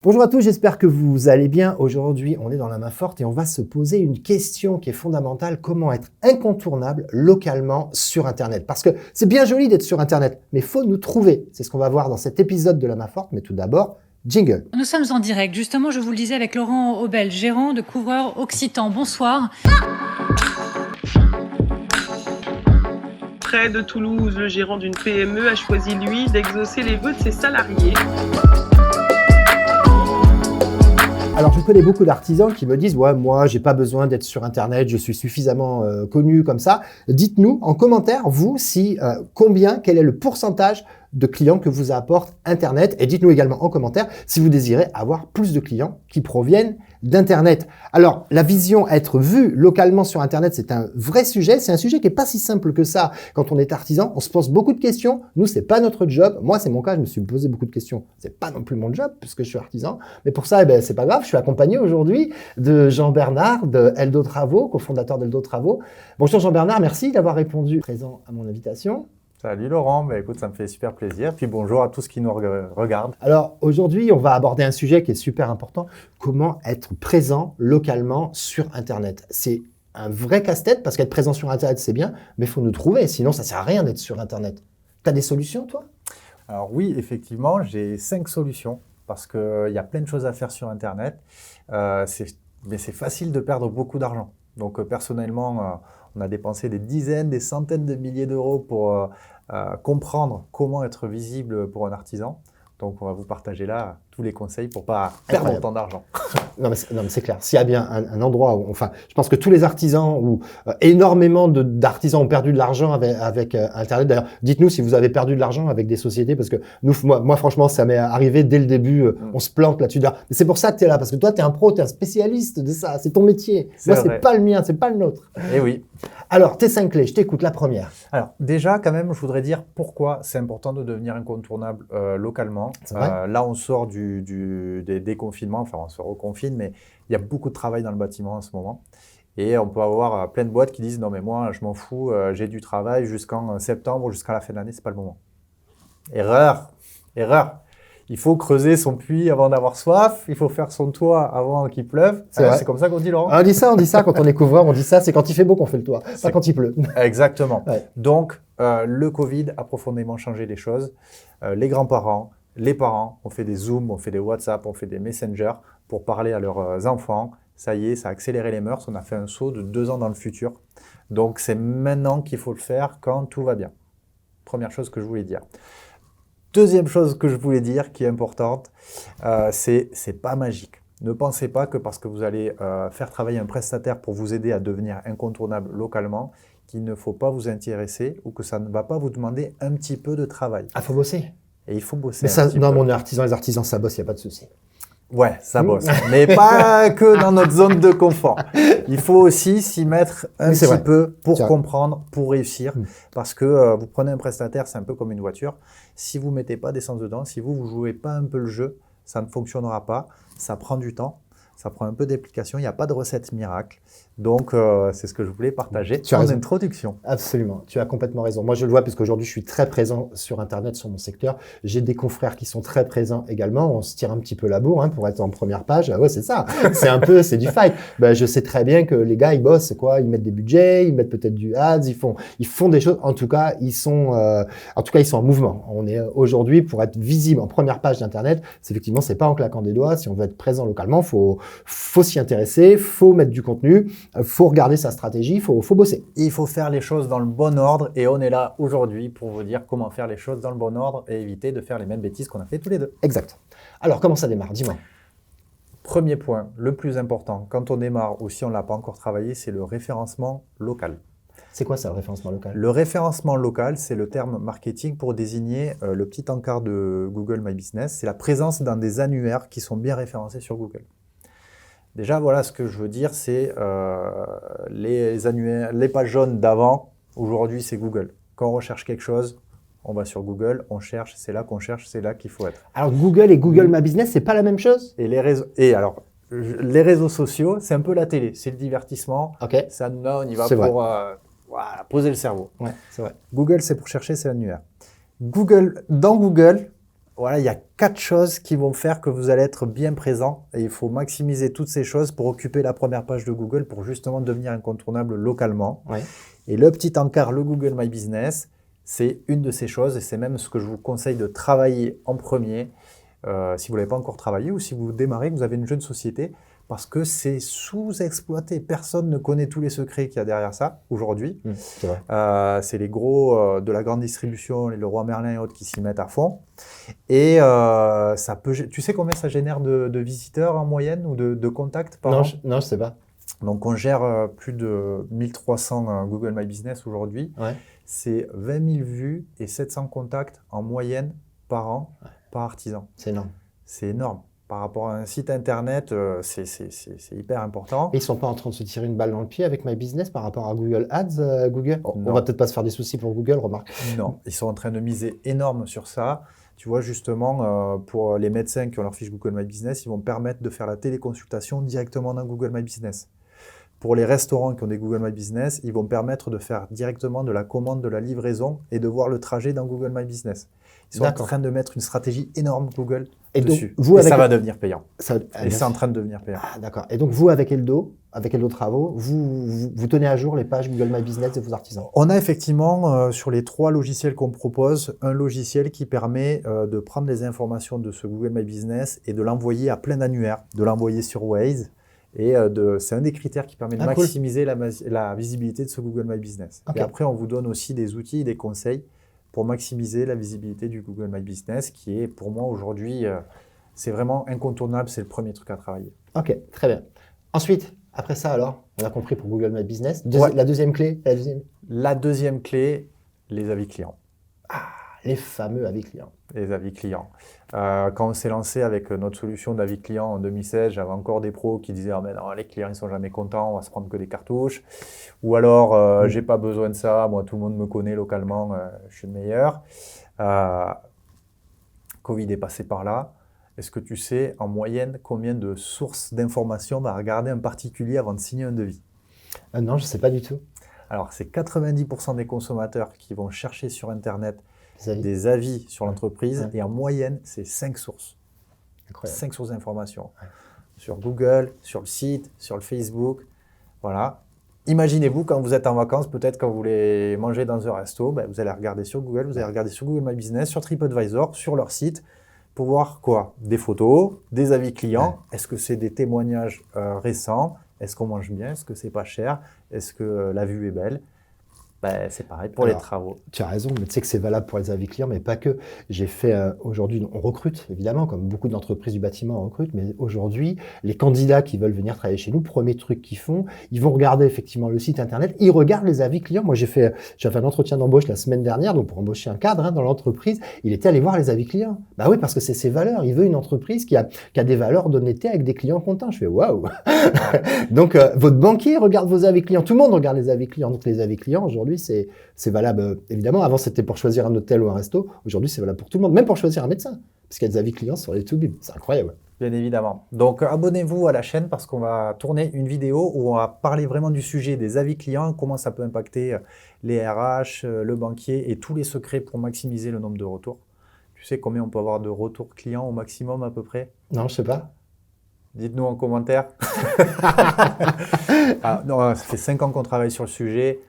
Bonjour à tous, j'espère que vous allez bien. Aujourd'hui, on est dans la main forte et on va se poser une question qui est fondamentale. Comment être incontournable localement sur Internet? Parce que c'est bien joli d'être sur Internet, mais il faut nous trouver. C'est ce qu'on va voir dans cet épisode de la main forte. Mais tout d'abord, jingle. Nous sommes en direct, justement, je vous le disais, avec Laurent Aubel, gérant de Couvreur Occitan. Bonsoir. Près de Toulouse, le gérant d'une PME a choisi, lui, d'exaucer les vœux de ses salariés. Alors, je connais beaucoup d'artisans qui me disent « Ouais, moi, j'ai pas besoin d'être sur Internet, je suis suffisamment connu comme ça. » Dites-nous en commentaire, vous, quel est le pourcentage de clients que vous apporte Internet. Et dites-nous également en commentaire si vous désirez avoir plus de clients qui proviennent d'Internet. Alors, la vision être vue localement sur Internet, c'est un vrai sujet. C'est un sujet qui est pas si simple que ça. Quand on est artisan, on se pose beaucoup de questions. Nous, c'est pas notre job. Moi, c'est mon cas. Je me suis posé beaucoup de questions. C'est pas non plus mon job puisque je suis artisan. Mais pour ça, c'est pas grave. Je suis accompagné aujourd'hui de Jean-Bernard de Eldo Travaux, cofondateur d'Eldo Travaux. Bonjour Jean-Bernard. Merci d'avoir répondu présent à mon invitation. Salut Laurent, écoute, ça me fait super plaisir. Puis bonjour à tous qui nous regardent. Alors aujourd'hui, on va aborder un sujet qui est super important. Comment être présent localement sur Internet? C'est un vrai casse-tête parce qu'être présent sur Internet, c'est bien, mais il faut nous trouver. Sinon, ça ne sert à rien d'être sur Internet. Tu as des solutions, toi? Alors oui, effectivement, j'ai 5 solutions parce qu'il y a plein de choses à faire sur Internet. Mais c'est facile de perdre beaucoup d'argent. Donc personnellement, on a dépensé des dizaines, des centaines de milliers d'euros pour comprendre comment être visible pour un artisan. Donc, on va vous partager là tous les conseils pour ne pas perdre autant d'argent. Non, mais c'est clair. S'il y a bien un endroit où, je pense que tous les artisans ou énormément d'artisans ont perdu de l'argent avec Internet. D'ailleurs, dites-nous si vous avez perdu de l'argent avec des sociétés, parce que moi franchement, ça m'est arrivé dès le début. On se plante là-dessus. Mais c'est pour ça que tu es là, parce que toi, tu es un pro, tu es un spécialiste de ça. C'est ton métier. Moi, c'est pas le mien, c'est pas le nôtre. Eh oui. Alors, tes 5 clés, je t'écoute, la première. Alors, déjà, quand même, je voudrais dire pourquoi c'est important de devenir incontournable localement. Là, on sort des déconfinements, enfin, on se reconfine, mais il y a beaucoup de travail dans le bâtiment en ce moment. Et on peut avoir plein de boîtes qui disent « Non, mais moi, je m'en fous, j'ai du travail jusqu'en septembre, jusqu'à la fin de l'année, c'est pas le moment. » Erreur. Il faut creuser son puits avant d'avoir soif. Il faut faire son toit avant qu'il pleuve. C'est comme ça qu'on dit, Laurent? On dit ça quand on est couvreur. On dit ça, c'est quand il fait beau qu'on fait le toit, pas quand il pleut. Exactement. Ouais. Donc, le Covid a profondément changé les choses. Les grands-parents, les parents ont fait des Zooms, ont fait des WhatsApp, ont fait des Messenger pour parler à leurs enfants. Ça y est, ça a accéléré les mœurs. On a fait un saut de 2 ans dans le futur. Donc, c'est maintenant qu'il faut le faire quand tout va bien. Première chose que je voulais dire. Deuxième chose que je voulais dire, qui est importante, c'est pas magique. Ne pensez pas que parce que vous allez faire travailler un prestataire pour vous aider à devenir incontournable localement, qu'il ne faut pas vous intéresser ou que ça ne va pas vous demander un petit peu de travail. Ah, faut bosser. Et il faut bosser. Mais ça, non, mon artisan, les artisans, ça bosse, il n'y a pas de souci. Ouais, ça bosse. Mais pas que dans notre zone de confort. Il faut aussi s'y mettre un petit peu pour comprendre, pour réussir. Parce que vous prenez un prestataire, c'est un peu comme une voiture. Si vous ne mettez pas d'essence dedans, si vous ne jouez pas un peu le jeu, ça ne fonctionnera pas. Ça prend du temps. Ça prend un peu d'application. Il n'y a pas de recette miracle. Donc, c'est ce que je voulais partager en introduction. Absolument. Tu as complètement raison. Moi, je le vois parce qu'aujourd'hui, je suis très présent sur Internet, sur mon secteur. J'ai des confrères qui sont très présents également. On se tire un petit peu la bourre pour être en première page. Ouais, c'est ça. C'est du fight. Je sais très bien que les gars, ils bossent. C'est quoi? Ils mettent des budgets, ils mettent peut-être du ads, ils font des choses. En tout cas, ils sont en mouvement. On est aujourd'hui pour être visible en première page d'Internet. Effectivement, c'est pas en claquant des doigts. Si on veut être présent localement, faut s'y intéresser, faut mettre du contenu. Faut regarder sa stratégie, faut bosser. Il faut faire les choses dans le bon ordre et on est là aujourd'hui pour vous dire comment faire les choses dans le bon ordre et éviter de faire les mêmes bêtises qu'on a fait tous les deux. Exact. Alors, comment ça démarre? Dis-moi. Premier point, le plus important, quand on démarre ou si on ne l'a pas encore travaillé, c'est le référencement local. C'est quoi ça, le référencement local? Le référencement local, c'est le terme marketing pour désigner le petit encart de Google My Business. C'est la présence dans des annuaires qui sont bien référencés sur Google. Déjà, voilà ce que je veux dire, c'est les annuaires, les pages jaunes d'avant, aujourd'hui c'est Google. Quand on recherche quelque chose, on va sur Google, on cherche, c'est là qu'on cherche, c'est là qu'il faut être. Alors Google et Google My Business, c'est pas la même chose? Et les réseaux sociaux, c'est un peu la télé, c'est le divertissement. Okay. Ça, là, on y va pour poser le cerveau. Ouais, c'est vrai. Google, c'est pour chercher, c'est l'annuaire. Dans Google, voilà, il y a 4 choses qui vont faire que vous allez être bien présent et il faut maximiser toutes ces choses pour occuper la première page de Google pour justement devenir incontournable localement. Ouais. Et le petit encart, le Google My Business, c'est une de ces choses et c'est même ce que je vous conseille de travailler en premier si vous ne l'avez pas encore travaillé ou si vous démarrez, que vous avez une jeune société, parce que c'est sous-exploité. Personne ne connaît tous les secrets qu'il y a derrière ça aujourd'hui. C'est vrai. C'est les gros de la grande distribution, les Leroy Merlin et autres qui s'y mettent à fond. Et ça peut, tu sais combien ça génère de visiteurs en moyenne ou de contacts par an? Non, je sais pas. Donc on gère plus de 1300 Google My Business aujourd'hui. Ouais. C'est 20 000 vues et 700 contacts en moyenne par an, par artisan. C'est énorme. C'est énorme. Par rapport à un site internet, c'est hyper important. Et ils sont pas en train de se tirer une balle dans le pied avec My Business par rapport à Google Ads, Google? On va peut-être pas se faire des soucis pour Google, remarque. Non, ils sont en train de miser énorme sur ça. Tu vois, justement, pour les médecins qui ont leur fiche Google My Business, ils vont permettre de faire la téléconsultation directement dans Google My Business. Pour les restaurants qui ont des Google My Business, ils vont permettre de faire directement de la commande, de la livraison et de voir le trajet dans Google My Business. Ils sont en train de mettre une stratégie énorme Google dessus. Donc, ça va devenir payant. Et c'est en train de devenir payant. Ah, d'accord. Et donc, vous, avec Eldo Travaux, vous tenez à jour les pages Google My Business de vos artisans? On a effectivement, sur les 3 logiciels qu'on propose, un logiciel qui permet de prendre les informations de ce Google My Business et de l'envoyer à plein d'annuaires, de l'envoyer sur Waze. Et c'est un des critères qui permet de maximiser la visibilité de ce Google My Business. Okay. Et après, on vous donne aussi des outils et des conseils pour maximiser la visibilité du Google My Business, qui est pour moi aujourd'hui, c'est vraiment incontournable, c'est le premier truc à travailler. Ok, très bien. Ensuite, après ça alors, on a compris pour Google My Business. La deuxième clé La deuxième clé, les avis clients. Ah, les fameux avis clients. Les avis clients. Quand on s'est lancé avec notre solution d'avis clients en 2016, j'avais encore des pros qui disaient « Ah mais non, les clients ils sont jamais contents, on va se prendre que des cartouches. » Ou alors « J'ai pas besoin de ça, moi tout le monde me connaît localement, je suis le meilleur. » Covid est passé par là. Est-ce que tu sais en moyenne combien de sources d'informations va regarder un particulier avant de signer un devis? Non, je ne sais pas du tout. Alors c'est 90% des consommateurs qui vont chercher sur Internet des avis sur l'entreprise et en moyenne, c'est 5 sources. Incroyable. 5 sources d'informations. Ouais. Sur Google, sur le site, sur le Facebook. Voilà. Imaginez-vous quand vous êtes en vacances, peut-être quand vous voulez manger dans un resto, vous allez regarder sur Google, vous allez regarder sur Google My Business, sur TripAdvisor, sur leur site, pour voir quoi? Des photos, des avis clients. Ouais. Est-ce que c'est des témoignages récents? Est-ce qu'on mange bien? Est-ce que c'est pas cher? Est-ce que la vue est belle? C'est pareil pour les travaux. Tu as raison, mais tu sais que c'est valable pour les avis clients, mais pas que. J'ai fait aujourd'hui, on recrute évidemment, comme beaucoup d'entreprises du bâtiment recrutent, mais aujourd'hui, les candidats qui veulent venir travailler chez nous, premier truc qu'ils font, ils vont regarder effectivement le site internet, ils regardent les avis clients. Moi, j'avais fait un entretien d'embauche la semaine dernière, donc pour embaucher un cadre dans l'entreprise, il était allé voir les avis clients. Bah oui, parce que c'est ses valeurs. Il veut une entreprise qui a des valeurs d'honnêteté avec des clients contents. Je fais waouh. Donc votre banquier regarde vos avis clients, tout le monde regarde les avis clients. Donc les avis clients aujourd'hui, c'est valable, évidemment. Avant, c'était pour choisir un hôtel ou un resto. Aujourd'hui, c'est valable pour tout le monde, même pour choisir un médecin. Parce qu'il y a des avis clients sur les Toubib. C'est incroyable. Bien évidemment. Donc, abonnez-vous à la chaîne parce qu'on va tourner une vidéo où on va parler vraiment du sujet des avis clients, comment ça peut impacter les RH, le banquier et tous les secrets pour maximiser le nombre de retours. Tu sais combien on peut avoir de retours clients au maximum à peu près? Non, je sais pas. Dites-nous en commentaire. Non, ça fait 5 ans qu'on travaille sur le sujet.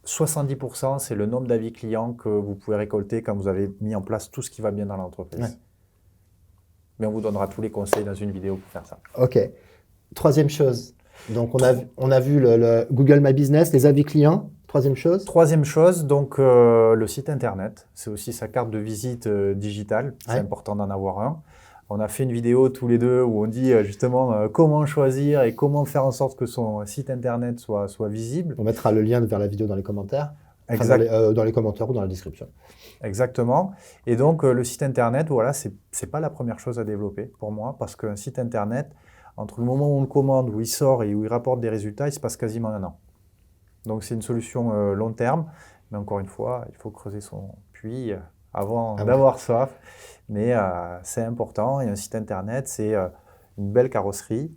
70%, c'est le nombre d'avis clients que vous pouvez récolter quand vous avez mis en place tout ce qui va bien dans l'entreprise. Ouais. Mais on vous donnera tous les conseils dans une vidéo pour faire ça. Ok. Troisième chose. Donc, on a vu le Google My Business, les avis clients. Troisième chose. Troisième chose, donc le site internet. C'est aussi sa carte de visite digitale. C'est important d'en avoir un. On a fait une vidéo tous les deux où on dit justement comment choisir et comment faire en sorte que son site internet soit visible. On mettra le lien vers la vidéo dans les commentaires. Exact. Enfin, dans les commentaires ou dans la description. Exactement. Et donc le site internet, voilà, c'est pas la première chose à développer pour moi parce qu'un site internet, entre le moment où on le commande, où il sort et où il rapporte des résultats, il se passe quasiment 1 an. Donc c'est une solution long terme, mais encore une fois, il faut creuser son puits avant d'avoir soif. Mais c'est important et un site internet, c'est une belle carrosserie,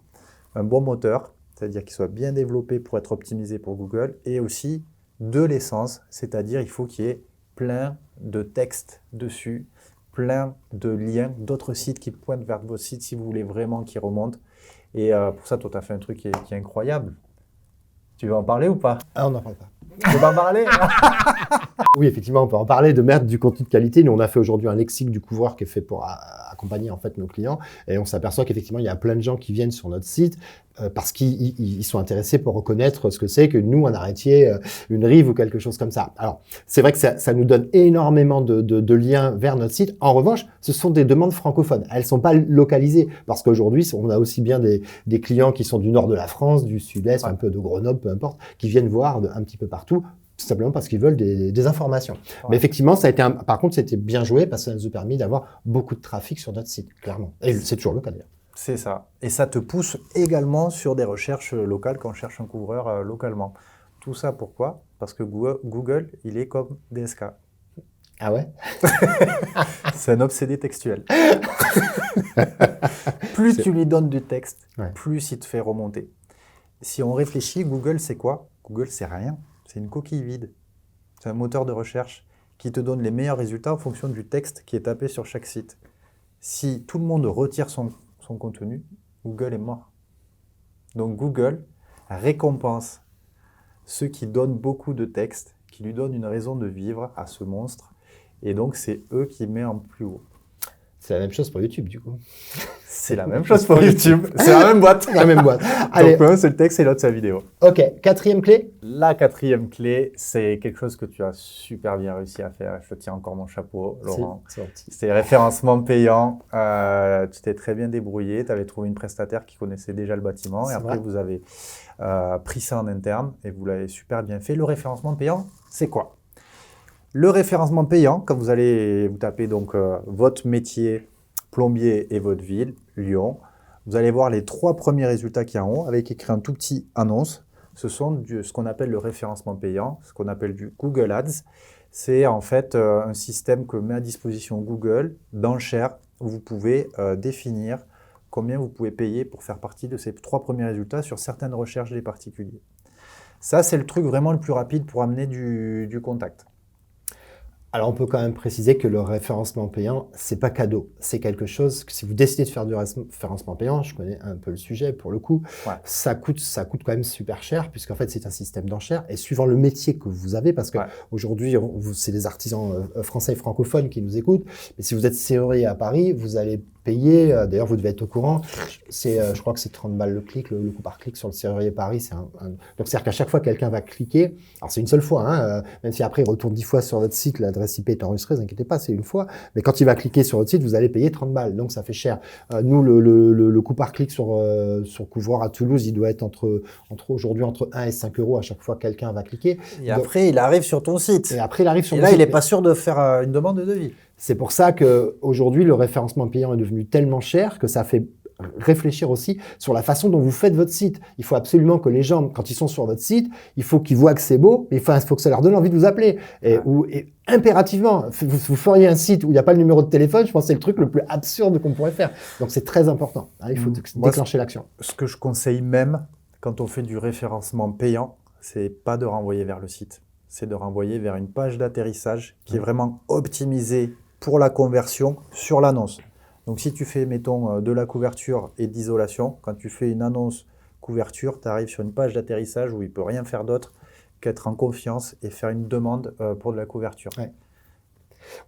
un bon moteur, c'est-à-dire qu'il soit bien développé pour être optimisé pour Google et aussi de l'essence, c'est-à-dire il faut qu'il y ait plein de texte dessus plein de liens, d'autres sites qui pointent vers vos sites si vous voulez vraiment qu'ils remontent. Et pour ça, toi, tu as fait un truc qui est incroyable. Tu veux en parler ou pas? Ah, on n'en parle pas. Tu veux pas en parler? Oui, effectivement, on peut en parler de mettre du contenu de qualité. Nous, on a fait aujourd'hui un lexique du couvreur qui est fait pour accompagner en fait nos clients, et on s'aperçoit qu'effectivement, il y a plein de gens qui viennent sur notre site parce qu'ils sont intéressés pour reconnaître ce que c'est que nous, un arrêtier, une rive ou quelque chose comme ça. Alors, c'est vrai que ça nous donne énormément de liens vers notre site. En revanche, ce sont des demandes francophones. Elles sont pas localisées parce qu'aujourd'hui, on a aussi bien des clients qui sont du nord de la France, du sud-est, un peu de Grenoble, peu importe, qui viennent voir un petit peu partout, tout simplement parce qu'ils veulent des informations. Ouais. Mais effectivement, ça a été par contre, c'était bien joué parce que ça nous a permis d'avoir beaucoup de trafic sur notre site, clairement. Et c'est toujours le cas d'ailleurs. C'est ça. Et ça te pousse également sur des recherches locales quand on cherche un couvreur localement. Tout ça pourquoi? Parce que Google, il est comme DSK. Ah ouais? C'est un obsédé textuel. Plus tu lui donnes du texte, plus il te fait remonter. Si on réfléchit, Google, c'est quoi? Google, c'est rien. C'est une coquille vide. C'est un moteur de recherche qui te donne les meilleurs résultats en fonction du texte qui est tapé sur chaque site. Si tout le monde retire son contenu, Google est mort. Donc Google récompense ceux qui donnent beaucoup de texte, qui lui donnent une raison de vivre à ce monstre. Et donc c'est eux qui mettent en plus haut. C'est la même chose pour YouTube, du coup. C'est la même chose pour YouTube. C'est la même boîte. La même boîte. Allez. Donc, un, c'est le texte et l'autre, c'est la vidéo. OK. 4e clé. La 4e clé, c'est quelque chose que tu as super bien réussi à faire. Je te tiens encore mon chapeau, Laurent. C'est référencement payant. Tu t'es très bien débrouillé. Tu avais trouvé une prestataire qui connaissait déjà le bâtiment. Et après, vous avez pris ça en interne et vous l'avez super bien fait. Le référencement payant, c'est quoi? Le référencement payant, quand vous allez vous taper donc votre métier, plombier et votre ville, Lyon, vous allez voir les 3 premiers résultats qui en haut avec écrit un tout petit annonce. Ce sont ce qu'on appelle le référencement payant, ce qu'on appelle du Google Ads. C'est en fait un système que met à disposition Google d'enchères où vous pouvez définir combien vous pouvez payer pour faire partie de ces 3 premiers résultats sur certaines recherches des particuliers. Ça, c'est le truc vraiment le plus rapide pour amener du contact. Alors, on peut quand même préciser que le référencement payant, c'est pas cadeau. C'est quelque chose que si vous décidez de faire du référencement payant, je connais un peu le sujet pour le coup, ça coûte quand même super cher puisqu'en fait, c'est un système d'enchères et suivant le métier que vous avez, parce que aujourd'hui, c'est des artisans français et francophones qui nous écoutent, mais si vous êtes serrurier à Paris, vous allez payer, d'ailleurs vous devez être au courant, je crois que c'est 30 balles le clic, le coût par clic sur le serrurier Paris. Donc c'est-à-dire qu'à chaque fois que quelqu'un va cliquer, alors c'est une seule fois, même si après il retourne 10 fois sur votre site, l'adresse IP est enregistrée, ne vous inquiétez pas, c'est une fois, mais quand il va cliquer sur votre site, vous allez payer 30 balles, donc ça fait cher. Nous, le coût par clic sur Couvreur à Toulouse, il doit être aujourd'hui entre 1 et 5 euros à chaque fois que quelqu'un va cliquer. Et donc, après, il arrive sur ton site. Et après, il arrive sur ton site. Et là, il n'est pas sûr de faire une demande de devis. C'est pour ça qu'aujourd'hui, le référencement payant est devenu tellement cher que ça fait réfléchir aussi sur la façon dont vous faites votre site. Il faut absolument que les gens, quand ils sont sur votre site, il faut qu'ils voient que c'est beau, mais il faut que ça leur donne envie de vous appeler. Et impérativement, vous feriez un site où il n'y a pas le numéro de téléphone, je pense que c'est le truc le plus absurde qu'on pourrait faire. Donc c'est très important. Il faut déclencher l'action. Ce que je conseille même, quand on fait du référencement payant, c'est pas de renvoyer vers le site. C'est de renvoyer vers une page d'atterrissage qui est vraiment optimisée pour la conversion sur l'annonce. Donc si tu fais, mettons, de la couverture et d'isolation, quand tu fais une annonce couverture, tu arrives sur une page d'atterrissage où il ne peut rien faire d'autre qu'être en confiance et faire une demande pour de la couverture. Ouais.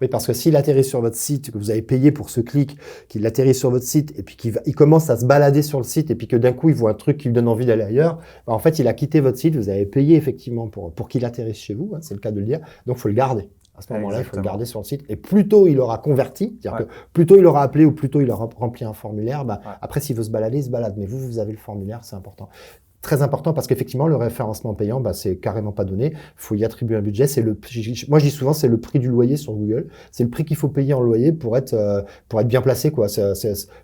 Oui, parce que s'il atterrit sur votre site, que vous avez payé pour ce clic, qu'il atterrit sur votre site et puis qu'il commence à se balader sur le site et puis que d'un coup, il voit un truc qui lui donne envie d'aller ailleurs, en fait, il a quitté votre site, vous avez payé effectivement pour qu'il atterrisse chez vous, c'est le cas de le dire, donc il faut le garder. À ce moment-là, il faut le garder sur le site. Et plus tôt il aura converti, c'est-à-dire que plus tôt il aura appelé ou plus tôt il aura rempli un formulaire, après, s'il veut se balader, il se balade. Mais vous avez le formulaire, c'est important. Très important parce qu'effectivement, le référencement payant, c'est carrément pas donné. Il faut y attribuer un budget. Moi, je dis souvent, c'est le prix du loyer sur Google. C'est le prix qu'il faut payer en loyer pour être bien placé, quoi.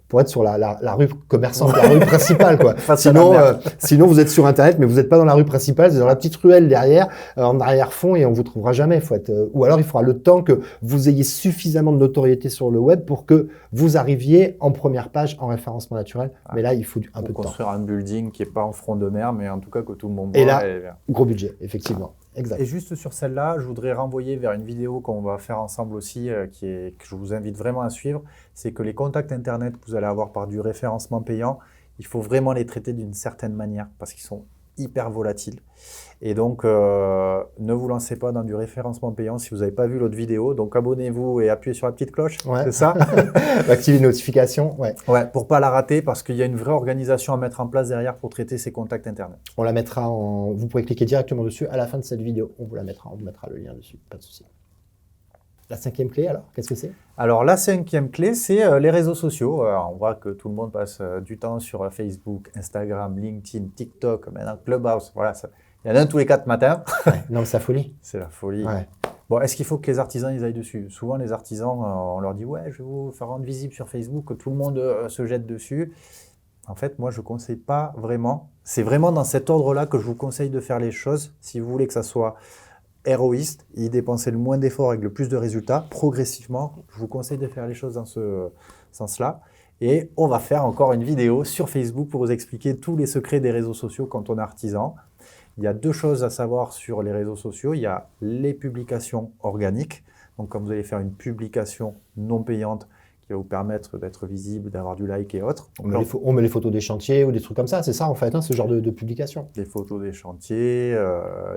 Pour être sur la rue commerçante, la rue principale, quoi. Sinon, vous êtes sur Internet, mais vous n'êtes pas dans la rue principale. Vous êtes dans la petite ruelle derrière, en arrière-fond, et on vous trouvera jamais. Ou alors, il faudra le temps que vous ayez suffisamment de notoriété sur le web pour que vous arriviez en première page en référencement naturel. Mais là, il faut un peu de temps. Construire un building qui est pas en front de mer, mais en tout cas que tout le monde Et voit. là, gros budget, effectivement. Exact. Et juste sur celle-là, je voudrais renvoyer vers une vidéo qu'on va faire ensemble aussi, que je vous invite vraiment à suivre. C'est que les contacts Internet que vous allez avoir par du référencement payant, il faut vraiment les traiter d'une certaine manière parce qu'ils sont hyper volatiles. Et donc, ne vous lancez pas dans du référencement payant si vous n'avez pas vu l'autre vidéo. Donc, abonnez-vous et appuyez sur la petite cloche, Ouais. c'est ça? Activer les notifications, ouais. Ouais, pour pas la rater parce qu'il y a une vraie organisation à mettre en place derrière pour traiter ces contacts Internet. On la mettra en... Vous pourrez cliquer directement dessus à la fin de cette vidéo. On vous mettra le lien dessus, pas de souci. La 5e clé, alors, qu'est-ce que c'est? Alors, la 5e clé, c'est les réseaux sociaux. On voit que tout le monde passe du temps sur Facebook, Instagram, LinkedIn, TikTok, maintenant Clubhouse. Voilà, il y en a un tous les 4 matins. Ouais. Non, mais c'est la folie. C'est la folie. Ouais. Bon, est-ce qu'il faut que les artisans ils aillent dessus? Souvent, les artisans, on leur dit « Ouais, je vais vous faire rendre visible sur Facebook, que tout le monde se jette dessus. » En fait, moi, je ne conseille pas vraiment. C'est vraiment dans cet ordre-là que je vous conseille de faire les choses. Si vous voulez que ça soit héroïste, y dépenser le moins d'efforts avec le plus de résultats, progressivement, je vous conseille de faire les choses dans ce sens-là. Et on va faire encore une vidéo sur Facebook pour vous expliquer tous les secrets des réseaux sociaux quand on est artisan. Il y a 2 choses à savoir sur les réseaux sociaux. Il y a les publications organiques. Donc, quand vous allez faire une publication non payante qui va vous permettre d'être visible, d'avoir du like et autres. Donc, On met les photos des chantiers ou des trucs comme ça, c'est ça en fait, hein, ce genre de publication. des photos des chantiers,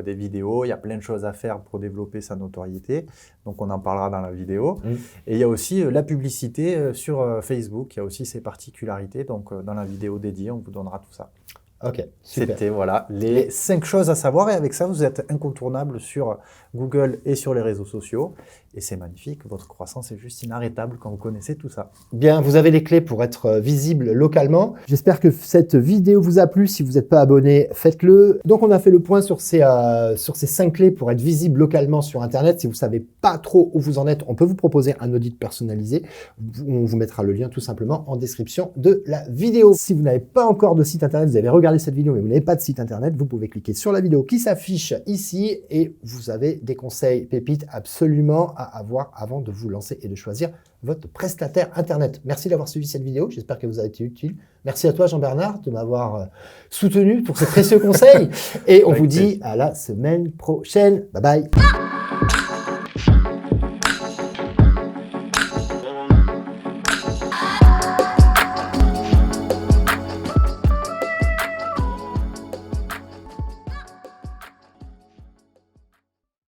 des vidéos. Il y a plein de choses à faire pour développer sa notoriété. Donc, on en parlera dans la vidéo. Et il y a aussi la publicité sur Facebook. Il y a aussi ses particularités. Donc, dans la vidéo dédiée, on vous donnera tout ça. Ok, super. C'était voilà, les 5 choses à savoir. Et avec ça, vous êtes incontournable sur Google et sur les réseaux sociaux. Et c'est magnifique. Votre croissance est juste inarrêtable quand vous connaissez tout ça. Bien, vous avez les clés pour être visible localement. J'espère que cette vidéo vous a plu. Si vous n'êtes pas abonné, faites-le. Donc, on a fait le point sur ces 5 clés pour être visible localement sur Internet. Si vous ne savez pas trop où vous en êtes, on peut vous proposer un audit personnalisé. On vous mettra le lien tout simplement en description de la vidéo. Si vous n'avez pas encore de site Internet, vous avez regardé cette vidéo mais vous n'avez pas de site Internet, vous pouvez cliquer sur la vidéo qui s'affiche ici et vous avez des conseils pépites absolument à avoir avant de vous lancer et de choisir votre prestataire Internet. Merci d'avoir suivi cette vidéo, j'espère qu'elle vous a été utile. Merci à toi Jean-Bernard de m'avoir soutenu pour ces précieux conseils et on vous dit à la semaine prochaine. Bye bye.